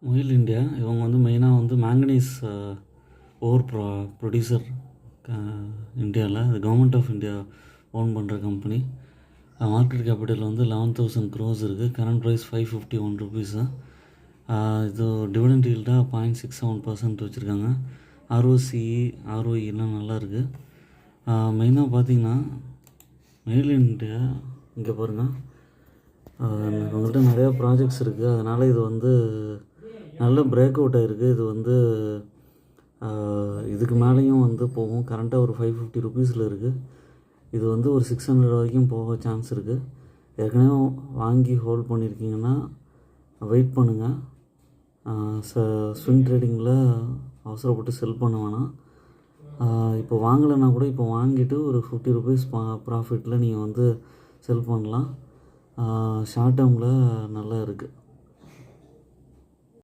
While India இவங்க வந்து மெயினாக வந்து மேங்கனீஸ் ஓர் ப்ரொடியூசர் இந்தியாவில். இது கவர்மெண்ட் ஆஃப் இந்தியா ஓன் பண்ணுற கம்பெனி. மார்க்கெட் கேபிட்டல் வந்து 11,000 crores இருக்குது. Current price 551 rupees. இது டிவிடெண்ட் ஈல்டாக 0.67% வச்சுருக்காங்க. ROCE ROEலாம் நல்லா இருக்குது. மெயினாக பார்த்தீங்கன்னா மெயில் இந்தியா இங்கே பாருங்கள், உங்கள்கிட்ட நிறையா ப்ராஜெக்ட்ஸ் இருக்குது. அதனால் இது வந்து நல்ல பிரேக் அவுட் ஆகிருக்கு. இது வந்து இதுக்கு மேலேயும் வந்து போகும். கரண்ட்டாக ஒரு 550 rupeesல இருக்குது. இது வந்து ஒரு 600 வரைக்கும் போக சான்ஸ் இருக்குது. ஏற்கனவே வாங்கி ஹோல்ட் பண்ணியிருக்கீங்கன்னா வெயிட் பண்ணுங்கள். ஸ்விங் ட்ரேடிங்கில் அவசரப்பட்டு செல் பண்ண வேணாம். இப்போ வாங்கலைன்னா கூட இப்போ வாங்கிட்டு ஒரு 50 rupees ப்ராஃபிட்டில் நீங்கள் வந்து செல் பண்ணலாம். ஷார்ட் டேர்மில் நல்லா இருக்குது.